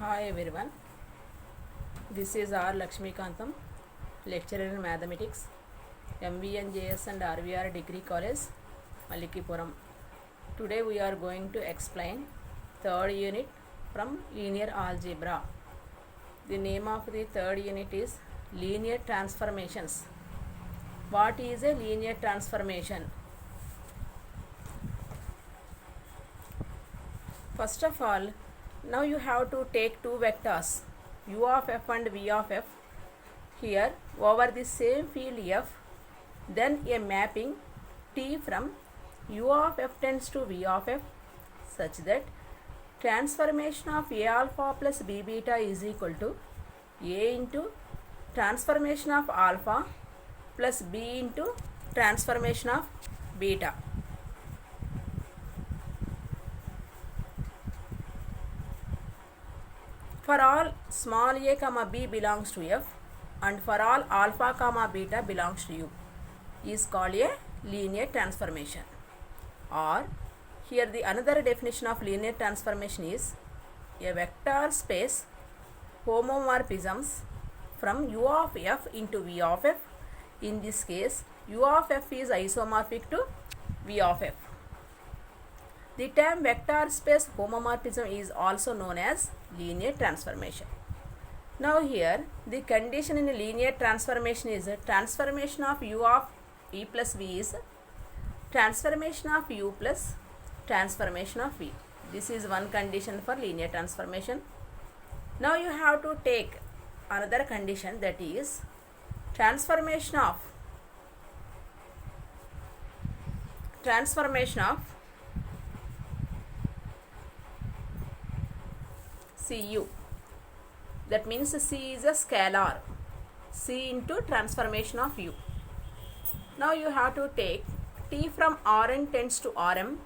Hi everyone, this is R. Lakshmikantam, lecturer in mathematics, MVNJS and RVR Degree College, Malikipuram. Today we are going to explain third unit from linear algebra. The name of the third unit is linear transformations. What is a linear transformation? First of all, now you have to take two vectors u of f and v of f here over the same field f, then a mapping T from u of f tends to v of f such that transformation of a alpha plus b beta is equal to a into transformation of alpha plus b into transformation of beta. For all small a comma b belongs to f and for all alpha comma beta belongs to u is called a linear transformation. Or here the another definition of linear transformation is a vector space homomorphisms from u of f into v of f. In this case u of f is isomorphic to v of f. The term vector space homomorphism is also known as linear transformation. Now here the condition in a linear transformation is transformation of u of e plus v is transformation of u plus transformation of v. This is one condition for linear transformation. Now you have to take another condition, that is transformation of Cu. That means C is a scalar. C into transformation of U. Now you have to take T from Rn tends to Rm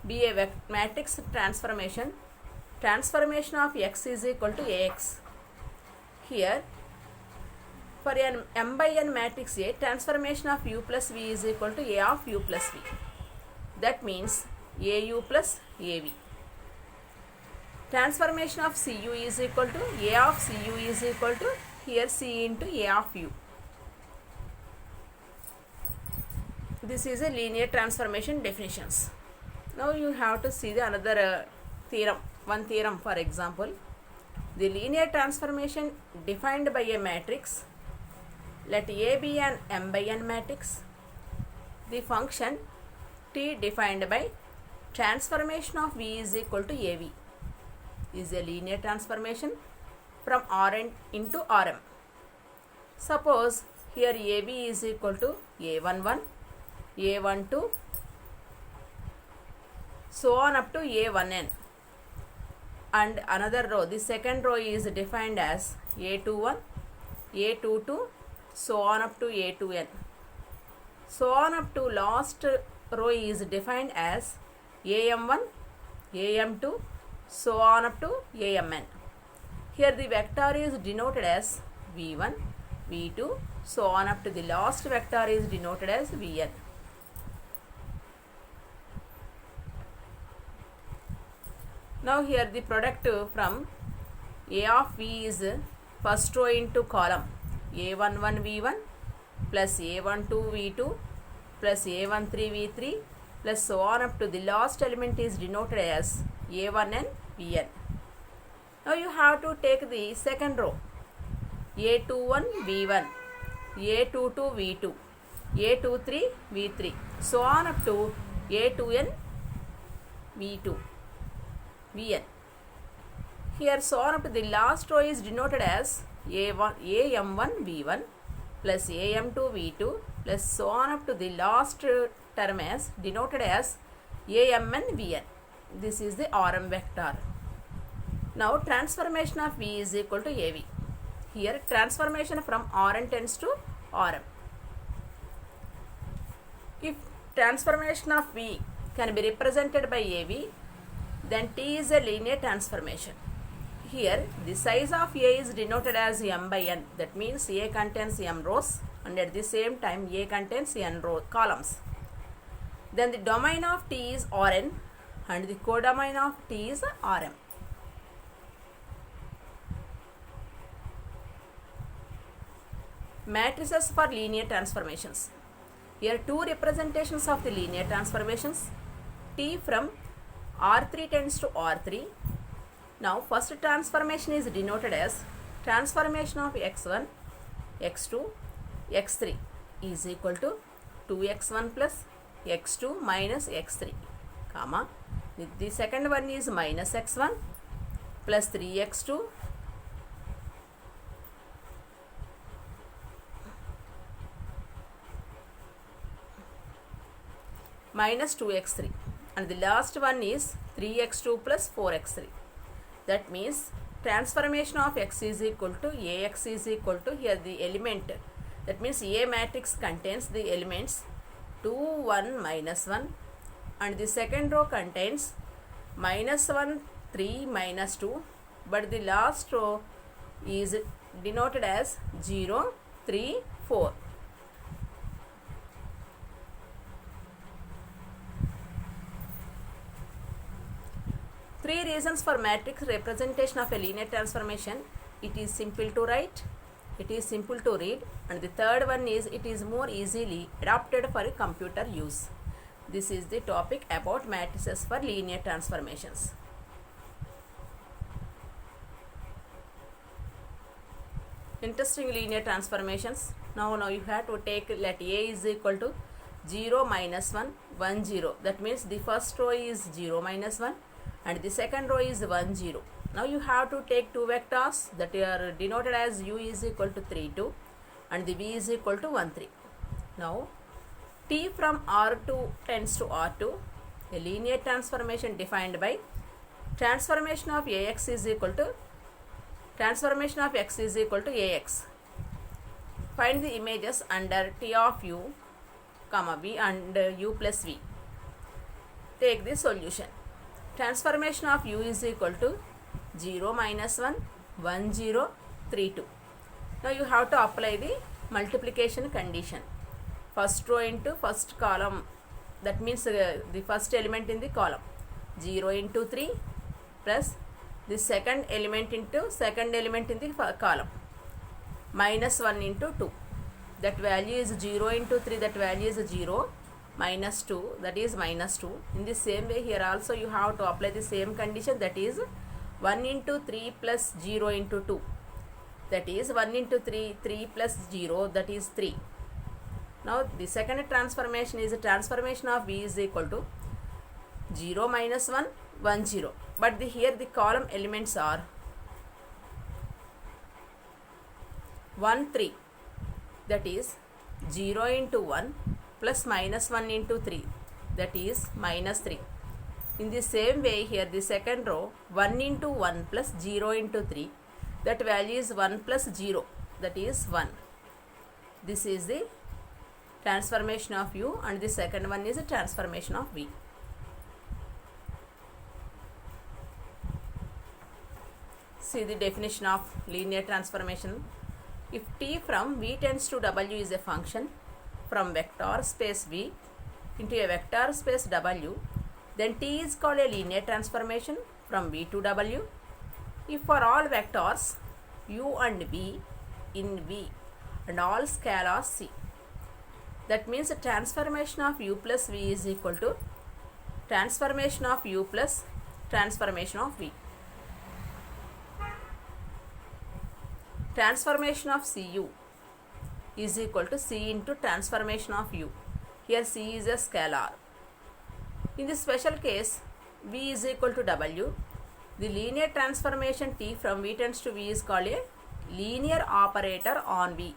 be a matrix transformation. Transformation of X is equal to Ax. Here for an m by n matrix A, transformation of U plus V is equal to A of U plus V. That means AU plus AV. Transformation of Cu is equal to A of Cu is equal to here C into A of U. This is a linear transformation definitions. Now you have to see the another theorem. One theorem, for example, the linear transformation defined by a matrix. Let A be an m by n matrix. The function T defined by transformation of V is equal to AV is a linear transformation from Rn into Rm. Suppose here AV is equal to A11, A12, so on up to A1n, and another row, the second row is defined as A21, A22, so on up to A2n. So on up to last row is defined as AM1, AM2, so on up to Amn. Here the vector is denoted as V1, V2, so on up to the last vector is denoted as Vn. Now here the product from A of V is first row into column A11 V1 plus A12 V2 plus A13 V3 plus so on up to the last element is denoted as A1n Vn. Now you have to take the second row A21 V1, A22 V2, A23 V3, so on up to A2n V2 Vn. Here so on up to the last row is denoted as AM1 V1 plus AM2 V2 plus so on up to the last term as denoted as Amn Vn. This is the Rm vector. Now transformation of V is equal to AV. Here transformation from Rn tends to Rm. If transformation of V can be represented by AV, then T is a linear transformation. Here the size of A is denoted as m by n. That means A contains m rows and at the same time A contains n columns. Then the domain of T is Rn and the codomain of T is Rm. Matrices for linear transformations. Here two representations of the linear transformations. T from R3 tends to R3. Now first transformation is denoted as transformation of x1, x2, x3 is equal to 2x1 plus x2 minus x3, comma. The second one is minus x1 plus 3x2 minus 2x3, and the last one is 3x2 plus 4x3. That means transformation of x is equal to ax is equal to, here the element, that means A matrix contains the elements 2, 1, minus 1, and the second row contains minus 1, 3, minus 2, but the last row is denoted as 0, 3, 4. Three reasons for matrix representation of a linear transformation. It is simple to write, it is simple to read, and the third one is it is more easily adapted for computer use. This is the topic about matrices for linear transformations. Interesting linear transformations. Now you have to take, let A is equal to 0, minus 1, 1, 0. That means the first row is 0, minus 1. And the second row is 1, 0. Now you have to take two vectors that are denoted as u is equal to 3, 2 and the v is equal to 1, 3. Now T from R2 tends to R2, a linear transformation defined by transformation of Ax is equal to transformation of x is equal to Ax. Find the images under T of u, comma v and u plus v. Take the solution. Transformation of u is equal to 0, minus 1, 1, 0, 3, 2. Now you have to apply the multiplication condition. First row into first column, that means the first element in the column, 0 into 3 plus the second element into second element in the column, minus 1 into 2. That value is 0 into 3, that value is 0. Minus 2, that is minus 2. In the same way here also you have to apply the same condition, that is 1 into 3 plus 0 into 2, that is 1 into 3, 3 plus 0, that is 3. Now the second transformation is a transformation of v is equal to 0, minus 1, 1, 0, but here the column elements are 1, 3, that is 0 into 1 plus minus 1 into 3, that is minus 3. In the same way here the second row, 1 into 1 plus 0 into 3, that value is 1 plus 0, that is 1. This is the transformation of u, and the second one is a transformation of v. See the definition of linear transformation. If T from v tends to w is a function from vector space v into a vector space w, then T is called a linear transformation from v to w. If for all vectors u and v in v and all scalars c, that means a transformation of u plus v is equal to transformation of u plus transformation of v. Transformation of cu is equal to c into transformation of u. Here c is a scalar. In this special case, v is equal to w. The linear transformation T from v tends to v is called a linear operator on v.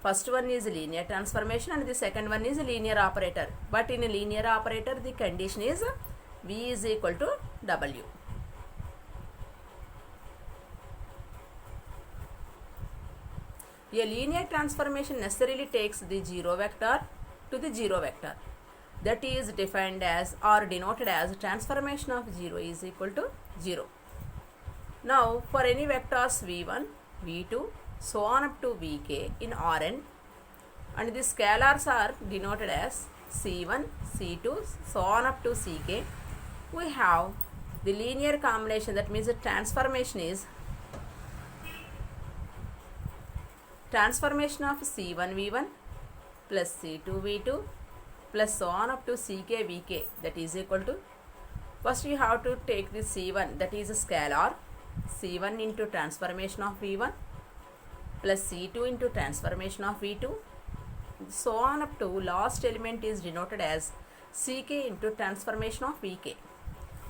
First one is linear transformation and the second one is linear operator. But in a linear operator, the condition is v is equal to w. A linear transformation necessarily takes the 0 vector to the 0 vector. That is defined as or denoted as transformation of 0 is equal to 0. Now for any vectors v1, v2, so on up to vk in Rn, and the scalars are denoted as c1, c2, so on up to ck, we have the linear combination, that means the transformation is transformation of C1 V1 plus C2 V2 plus so on up to Ck Vk, that is equal to, first you have to take this C1, that is a scalar, C1 into transformation of V1 plus C2 into transformation of V2, so on up to last element is denoted as Ck into transformation of Vk.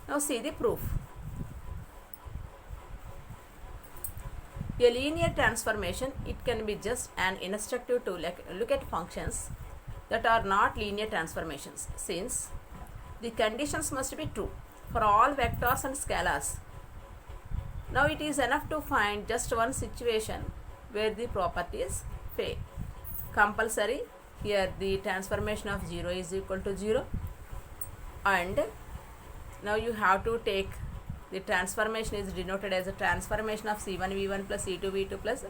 Now see the proof. A linear transformation, it can be just an instructive to look at functions that are not linear transformations, since the conditions must be true for all vectors and scalars. Now it is enough to find just one situation where the properties fail. Compulsory, here the transformation of 0 is equal to 0, and now you have to take the transformation is denoted as a transformation of C1 V1 plus C2 V2 plus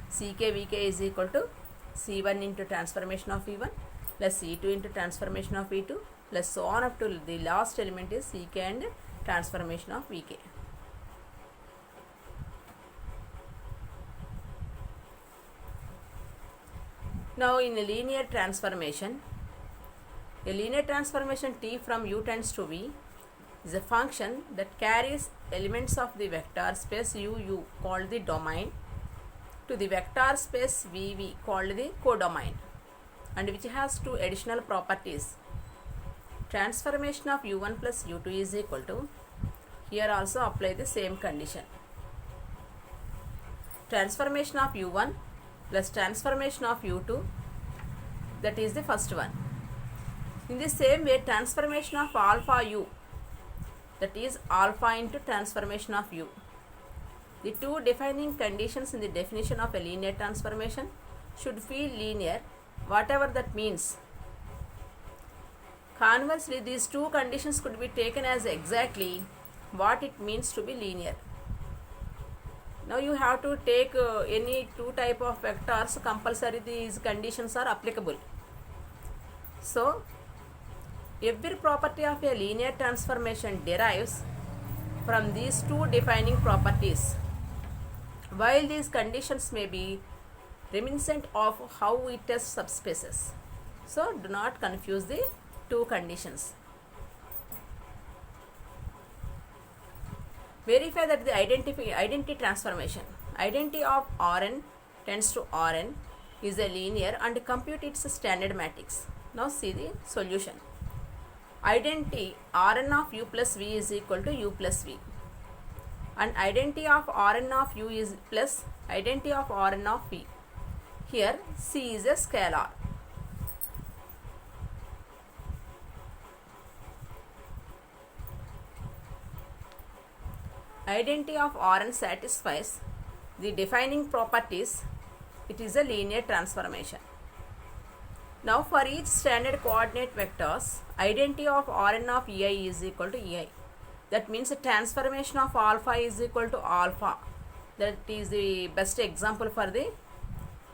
Ck Vk is equal to C1 into transformation of V1 plus C2 into transformation of V2 plus so on up to the last element is Ck and transformation of Vk. Now in a linear transformation T from U tends to V is a function that carries elements of the vector space U called the domain to the vector space VV called the codomain, and which has two additional properties. Transformation of U1 plus U2 is equal to, here also apply the same condition, transformation of U1 plus transformation of U2, that is the first one. In the same way, transformation of alpha U, that is alpha into transformation of U. The two defining conditions in the definition of a linear transformation should feel linear, whatever that means. Conversely, these two conditions could be taken as exactly what it means to be linear. Now you have to take any two type of vectors, compulsory these conditions are applicable. So every property of a linear transformation derives from these two defining properties, while these conditions may be reminiscent of how we test subspaces. So do not confuse the two conditions. Verify that the identity transformation, identity of Rn tends to Rn, is a linear and compute its standard matrix. Now see the solution. Identity Rn of U plus V is equal to U plus V, and identity of Rn of U is plus identity of Rn of V. Here C is a scalar. Identity of Rn satisfies the defining properties. It is a linear transformation. Now for each standard coordinate vectors, identity of Rn of Ei is equal to Ei. That means the transformation of alpha is equal to alpha. That is the best example for the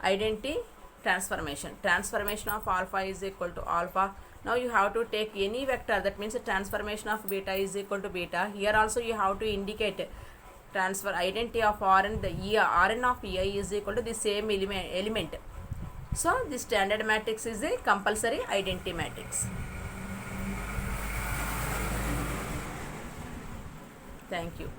identity transformation. Transformation of alpha is equal to alpha. Now you have to take any vector, that means the transformation of beta is equal to beta. Here also you have to indicate transfer identity of Rn, the Rn of Ei is equal to the same element. So the standard matrix is a compulsory identity matrix. Thank you.